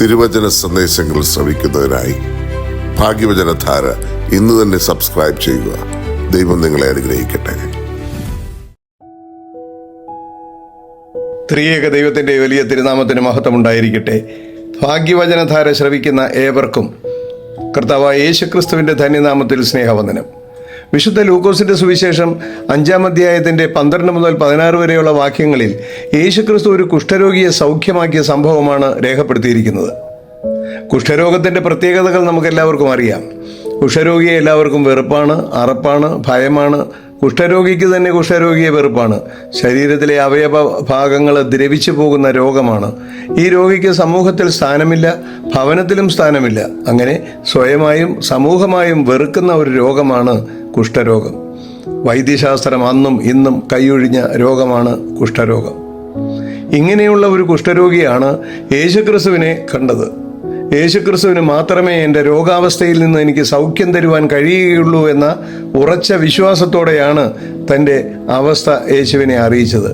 തിരുവചന സന്ദേശങ്ങൾ ശ്രവിക്കുന്നതിനായി ഭാഗ്യവചനധാര ഇന്ന് തന്നെ സബ്സ്ക്രൈബ് ചെയ്യുക. ദൈവം നിങ്ങളെ അനുഗ്രഹിക്കട്ടെ. ത്രിയേക ദൈവത്തിൻ്റെ വലിയ തിരുനാമത്തിന് മഹത്വം ഉണ്ടായിരിക്കട്ടെ. ഭാഗ്യവചനധാര ശ്രവിക്കുന്ന ഏവർക്കും കർത്താവായ യേശുക്രിസ്തുവിൻ്റെ ധന്യനാമത്തിൽ സ്നേഹവന്ദനം. വിശുദ്ധ ലൂക്കോസിൻ്റെ സുവിശേഷം 5-ാം അധ്യായത്തിൻ്റെ 12 മുതൽ 16 വരെയുള്ള വാക്യങ്ങളിൽ യേശുക്രിസ്തു ഒരു കുഷ്ഠരോഗിയെ സൗഖ്യമാക്കിയ സംഭവമാണ് രേഖപ്പെടുത്തിയിരിക്കുന്നത്. കുഷ്ഠരോഗത്തിൻ്റെ പ്രത്യേകതകൾ നമുക്കെല്ലാവർക്കും അറിയാം. കുഷ്ഠരോഗിയെ എല്ലാവർക്കും വെറുപ്പാണ്, അറപ്പാണ്, ഭയമാണ്. കുഷ്ഠരോഗിക്ക് തന്നെ കുഷ്ഠരോഗിയെ വെറുപ്പാണ്. ശരീരത്തിലെ അവയവ ഭാഗങ്ങൾ ദ്രവിച്ചു പോകുന്ന രോഗമാണ്. ഈ രോഗിക്ക് സമൂഹത്തിൽ സ്ഥാനമില്ല, ഭവനത്തിലും സ്ഥാനമില്ല. അങ്ങനെ സ്വയമായും സമൂഹമായും വെറുക്കുന്ന ഒരു രോഗമാണ് കുഷ്ഠരോഗം. വൈദ്യശാസ്ത്രം അന്നും ഇന്നും കൈയൊഴിഞ്ഞ രോഗമാണ് കുഷ്ഠരോഗം. ഇങ്ങനെയുള്ള ഒരു കുഷ്ഠരോഗിയാണ് യേശുക്രിസ്തുവിനെ കണ്ടത്. യേശുക്രിസ്തുവിന് മാത്രമേ എൻ്റെ രോഗാവസ്ഥയിൽ നിന്ന് എനിക്ക് സൗഖ്യം തരുവാൻ കഴിയുകയുള്ളൂ എന്ന ഉറച്ച വിശ്വാസത്തോടെയാണ് തൻ്റെ അവസ്ഥ യേശുവിനെ അറിയിച്ചത്.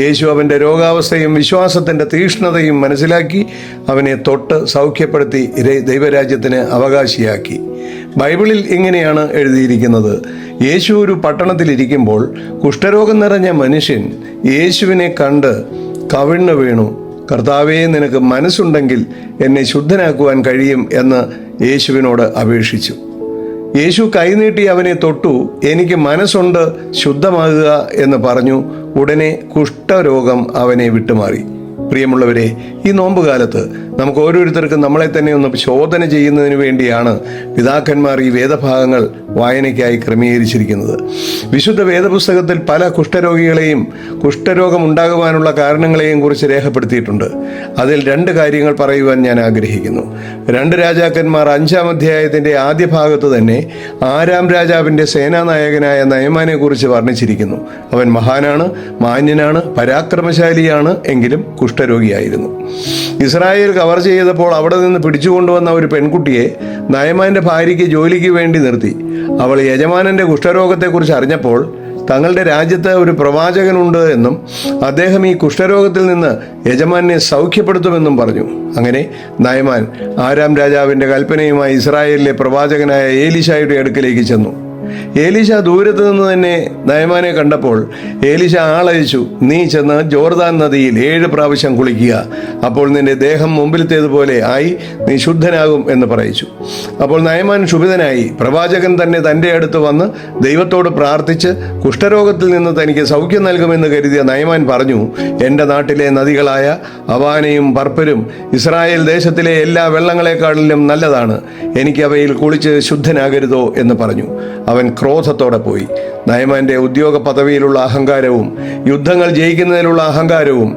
യേശു അവൻ്റെ രോഗാവസ്ഥയും വിശ്വാസത്തിൻ്റെ തീക്ഷ്ണതയും മനസ്സിലാക്കി അവനെ തൊട്ട് സൗഖ്യപ്പെടുത്തി ദൈവരാജ്യത്തിന് അവകാശിയാക്കി. ബൈബിളിൽ ഇങ്ങനെയാണ് എഴുതിയിരിക്കുന്നത്: യേശു ഒരു പട്ടണത്തിലിരിക്കുമ്പോൾ കുഷ്ഠരോഗം നിറഞ്ഞ മനുഷ്യൻ യേശുവിനെ കണ്ട് കവിണ്ണു വീണു. കർത്താവേ, നിനക്ക് മനസ്സുണ്ടെങ്കിൽ എന്നെ ശുദ്ധനാക്കുവാൻ കഴിയും എന്ന് യേശുവിനോട് അപേക്ഷിച്ചു. യേശു കൈനീട്ടി അവനെ തൊട്ടു. എനിക്ക് മനസ്സുണ്ട്, ശുദ്ധമാകുക എന്ന് പറഞ്ഞു. ഉടനെ കുഷ്ഠരോഗം അവനെ വിട്ടുമാറി. പ്രിയമുള്ളവരെ, ഈ നോമ്പുകാലത്ത് നമുക്ക് ഓരോരുത്തർക്കും നമ്മളെ തന്നെ ഒന്ന് ശോധന ചെയ്യുന്നതിന് വേണ്ടിയാണ് പിതാക്കന്മാർ ഈ വേദഭാഗങ്ങൾ വായനയ്ക്കായി ക്രമീകരിച്ചിരിക്കുന്നത്. വിശുദ്ധ വേദപുസ്തകത്തിൽ പല കുഷ്ഠരോഗികളെയും കുഷ്ഠരോഗം ഉണ്ടാകുവാനുള്ള കാരണങ്ങളെയും കുറിച്ച് രേഖപ്പെടുത്തിയിട്ടുണ്ട്. അതിൽ 2 കാര്യങ്ങൾ പറയുവാൻ ഞാൻ ആഗ്രഹിക്കുന്നു. 2 രാജാക്കന്മാർ 5-ാം അധ്യായത്തിൻ്റെ ആദ്യ ഭാഗത്ത് തന്നെ ആരാം രാജാവിൻ്റെ സേനാനായകനായ നയമാനെ കുറിച്ച് വർണ്ണിച്ചിരിക്കുന്നു. അവൻ മഹാനാണ്, മാന്യനാണ്, പരാക്രമശാലിയാണ്, എങ്കിലും കുഷ്ഠരോഗിയായിരുന്നു. ഇസ്രായേൽ കവർ ചെയ്തപ്പോൾ അവിടെ നിന്ന് പിടിച്ചുകൊണ്ടുവന്ന ഒരു പെൺകുട്ടിയെ നയമാന്റെ ഭാര്യയ്ക്ക് ജോലിക്ക് വേണ്ടി നിർത്തി. അവൾ യജമാനന്റെ കുഷ്ഠരോഗത്തെക്കുറിച്ച് അറിഞ്ഞപ്പോൾ തങ്ങളുടെ രാജ്യത്ത് ഒരു പ്രവാചകനുണ്ട് എന്നും അദ്ദേഹം ഈ കുഷ്ഠരോഗത്തിൽ നിന്ന് യജമാനെ സൗഖ്യപ്പെടുത്തുമെന്നും പറഞ്ഞു. അങ്ങനെ നയമാൻ ആരാം രാജാവിൻ്റെ കൽപ്പനയുമായി ഇസ്രായേലിലെ പ്രവാചകനായ ഏലീശായുടെ അടുക്കലേക്ക് ചെന്നു. ഏലീശ ദൂരത്ത് നിന്ന് തന്നെ നയമാനെ കണ്ടപ്പോൾ ഏലീശ ആളയച്ചു: നീ ചെന്ന് ജോർദാൻ നദിയിൽ 7 പ്രാവശ്യം കുളിക്കുക. അപ്പോൾ നിന്റെ ദേഹം മുമ്പിലത്തേതുപോലെ ആയി നീ ശുദ്ധനാകും എന്ന് പറയിച്ചു. അപ്പോൾ നയമാൻ ക്ഷുഭിതനായി. പ്രവാചകൻ തന്നെ തൻ്റെ അടുത്ത് വന്ന് ദൈവത്തോട് പ്രാർത്ഥിച്ച് കുഷ്ഠരോഗത്തിൽ നിന്ന് തനിക്ക് സൗഖ്യം നൽകുമെന്ന് കരുതിയ നയമാൻ പറഞ്ഞു: എൻ്റെ നാട്ടിലെ നദികളായ അവാനയും പർപ്പരും ഇസ്രായേൽ ദേശത്തിലെ എല്ലാ വെള്ളങ്ങളെക്കാളിലും നല്ലതാണ്. എനിക്ക് അവയിൽ കുളിച്ച് ശുദ്ധനാകരുതോ എന്ന് പറഞ്ഞു. അവൻ ക്രോധത്തോടെ പോയി. നയമാന്റെ ഉദ്യോഗ പദവിയിലുള്ള അഹങ്കാരവും യുദ്ധങ്ങൾ ജയിക്കുന്നതിലുള്ള അഹങ്കാരവും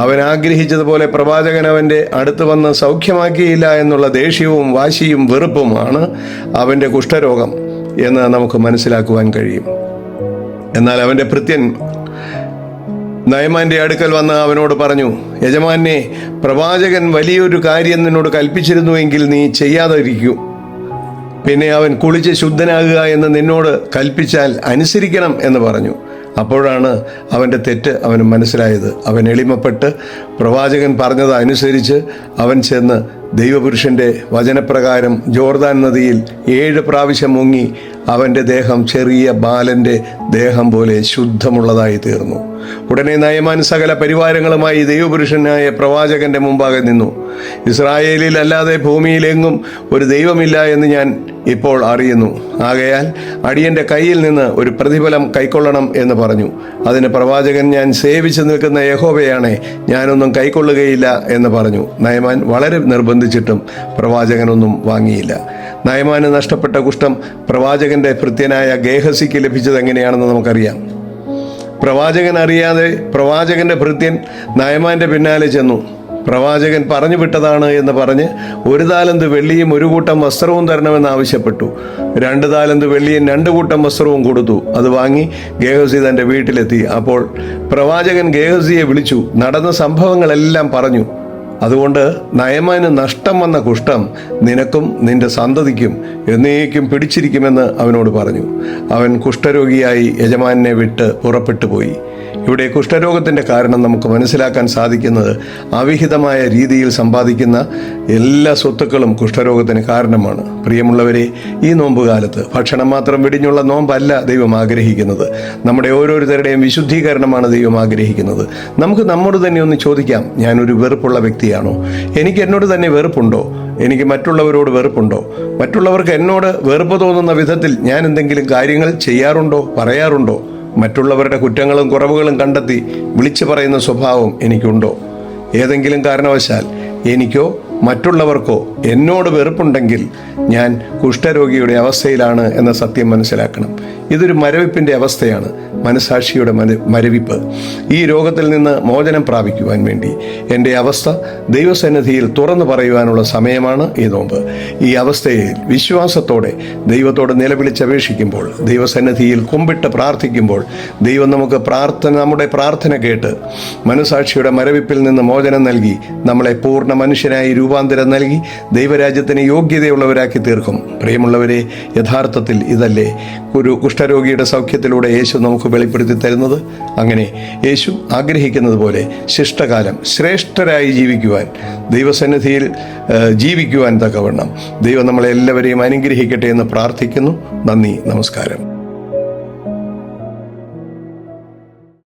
അവൻ ആഗ്രഹിച്ചതുപോലെ പ്രവാചകൻ അവൻ്റെ അടുത്ത് വന്ന് സൗഖ്യമാക്കിയില്ല എന്നുള്ള ദേഷ്യവും വാശിയും വെറുപ്പുമാണ് അവൻ്റെ കുഷ്ഠരോഗം എന്ന് നമുക്ക് മനസ്സിലാക്കുവാൻ കഴിയും. എന്നാൽ അവൻ്റെ ഭൃത്യൻ നയമാന്റെ അടുക്കൽ വന്ന് അവനോട് പറഞ്ഞു: യജമാനെ, പ്രവാചകൻ വലിയൊരു കാര്യം നിന്നോട് കൽപ്പിച്ചിരുന്നുവെങ്കിൽ നീ ചെയ്യാതിരിക്കൂ. പിന്നെ അവൻ കുളിച്ച് ശുദ്ധനാകുക എന്ന് നിന്നോട് കൽപ്പിച്ചാൽ അനുസരിക്കണം എന്ന് പറഞ്ഞു. അപ്പോഴാണ് അവൻ്റെ തെറ്റ് അവന് മനസ്സിലായത്. അവൻ എളിമപ്പെട്ട് പ്രവാചകൻ പറഞ്ഞത് അനുസരിച്ച് അവൻ ചെന്ന് ദൈവപുരുഷൻ്റെ വചനപ്രകാരം ജോർദാൻ നദിയിൽ 7 പ്രാവശ്യം മുങ്ങി അവൻ്റെ ദേഹം ചെറിയ ബാലൻ്റെ ദേഹം പോലെ ശുദ്ധമുള്ളതായി തീർന്നു. ഉടനെ നയമാൻ സകല പരിവാരങ്ങളുമായി ദൈവപുരുഷനായ പ്രവാചകന്റെ മുമ്പാകെ നിന്നു. ഇസ്രായേലിൽ അല്ലാതെ ഭൂമിയിലെങ്ങും ഒരു ദൈവമില്ല എന്ന് ഞാൻ ഇപ്പോൾ അറിയുന്നു. ആകയാൽ അടിയന്റെ കയ്യിൽ നിന്ന് ഒരു പ്രതിഫലം കൈക്കൊള്ളണം എന്ന് പറഞ്ഞു. അതിന് പ്രവാചകൻ: ഞാൻ സേവിച്ചു നിൽക്കുന്ന യഹോവയാണേ, ഞാനൊന്നും കൈക്കൊള്ളുകയില്ല എന്ന് പറഞ്ഞു. നയമാൻ വളരെ നിർബന്ധിച്ചിട്ടും പ്രവാചകനൊന്നും വാങ്ങിയില്ല. നയമാന് നഷ്ടപ്പെട്ട കുഷ്ഠം പ്രവാചകന്റെ ഭൃത്യനായ ഗേഹസിക്ക് ലഭിച്ചത് എങ്ങനെയാണെന്ന് നമുക്കറിയാം. പ്രവാചകൻ അറിയാതെ പ്രവാചകന്റെ ഭൃത്യൻ നയമാന്റെ പിന്നാലെ ചെന്നു. പ്രവാചകൻ പറഞ്ഞു വിട്ടതാണ് എന്ന് പറഞ്ഞ് 1 താലന്ത് വെള്ളിയും 1 കൂട്ടം വസ്ത്രവും തരണമെന്ന് ആവശ്യപ്പെട്ടു. 2 താലന്ത് വെള്ളിയും 2 കൂട്ടം വസ്ത്രവും കൊടുത്തു. അത് വാങ്ങി ഗേഹസി തൻ്റെ വീട്ടിലെത്തി. അപ്പോൾ പ്രവാചകൻ ഗേഹസിയെ വിളിച്ചു നടന്ന സംഭവങ്ങളെല്ലാം പറഞ്ഞു. അതുകൊണ്ട് നയമാന് നഷ്ടം വന്ന കുഷ്ഠം നിനക്കും നിന്റെ സന്തതിക്കും എന്നേക്കും പിടിച്ചിരിക്കുമെന്ന് അവനോട് പറഞ്ഞു. അവൻ കുഷ്ഠരോഗിയായി യജമാനെ വിട്ട് പുറപ്പെട്ടു പോയി. ഇവിടെ കുഷ്ഠരോഗത്തിൻ്റെ കാരണം നമുക്ക് മനസ്സിലാക്കാൻ സാധിക്കുന്നത് അവിഹിതമായ രീതിയിൽ സമ്പാദിക്കുന്ന എല്ലാ സ്വത്തുക്കളും കുഷ്ഠരോഗത്തിന് കാരണമാണ്. പ്രിയമുള്ളവരെ, ഈ നോമ്പുകാലത്ത് ഭക്ഷണം മാത്രം വെടിഞ്ഞുള്ള നോമ്പല്ല ദൈവം ആഗ്രഹിക്കുന്നത്. നമ്മുടെ ഓരോരുത്തരുടെയും വിശുദ്ധീകരണമാണ് ദൈവം ആഗ്രഹിക്കുന്നത്. നമുക്ക് നമ്മോട് തന്നെ ഒന്ന് ചോദിക്കാം, ഞാനൊരു വെറുപ്പുള്ള വ്യക്തിയാണോ? എനിക്ക് എന്നോട് തന്നെ വെറുപ്പുണ്ടോ? എനിക്ക് മറ്റുള്ളവരോട് വെറുപ്പുണ്ടോ? മറ്റുള്ളവർക്ക് എന്നോട് വെറുപ്പ് തോന്നുന്ന വിധത്തിൽ ഞാൻ എന്തെങ്കിലും കാര്യങ്ങൾ ചെയ്യാറുണ്ടോ, പറയാറുണ്ടോ? മറ്റുള്ളവരുടെ കുറ്റങ്ങളും കുറവുകളും കണ്ടെത്തി വിളിച്ചു പറയുന്ന സ്വഭാവം എനിക്കുണ്ടോ? ഏതെങ്കിലും കാരണവശാൽ എനിക്കോ മറ്റുള്ളവർക്കോ എന്നോട് വെറുപ്പുണ്ടെങ്കിൽ ഞാൻ കുഷ്ഠരോഗിയുടെ അവസ്ഥയിലാണ് എന്ന സത്യം മനസ്സിലാക്കണം. ഇതൊരു മരവിപ്പിൻ്റെ അവസ്ഥയാണ്, മനസാക്ഷിയുടെ മരവിപ്പ്. ഈ രോഗത്തിൽ നിന്ന് മോചനം പ്രാപിക്കുവാൻ വേണ്ടി എൻ്റെ അവസ്ഥ ദൈവസന്നിധിയിൽ തുറന്നു പറയുവാനുള്ള സമയമാണ് ഈ നോമ്പ്. ഈ അവസ്ഥയിൽ വിശ്വാസത്തോടെ ദൈവത്തോട് നിലവിളിച്ചപേക്ഷിക്കുമ്പോൾ, ദൈവസന്നിധിയിൽ കുമ്പിട്ട് പ്രാർത്ഥിക്കുമ്പോൾ, ദൈവം നമുക്ക് നമ്മുടെ പ്രാർത്ഥന കേട്ട് മനസാക്ഷിയുടെ മരവിപ്പിൽ നിന്ന് മോചനം നൽകി നമ്മളെ പൂർണ്ണ മനുഷ്യനായി രൂപാന്തരം നൽകി ദൈവരാജ്യത്തിന് യോഗ്യതയുള്ളവരാക്കി തീർക്കും. പ്രിയമുള്ളവരെ, യഥാർത്ഥത്തിൽ ഇതല്ലേ ഒരു കുഷ്ഠരോഗിയുടെ സൗഖ്യത്തിലൂടെ യേശു നമുക്ക് വെളിപ്പെടുത്തി തരുന്നത്? അങ്ങനെ യേശു ആഗ്രഹിക്കുന്നത് പോലെ ശിഷ്ടകാലം ശ്രേഷ്ഠരായി ജീവിക്കുവാൻ, ദൈവസന്നിധിയിൽ ജീവിക്കുവാൻ തക്കവണ്ണം ദൈവം നമ്മളെല്ലാവരെയും അനുഗ്രഹിക്കട്ടെ എന്ന് പ്രാർത്ഥിക്കുന്നു. നന്ദി, നമസ്കാരം.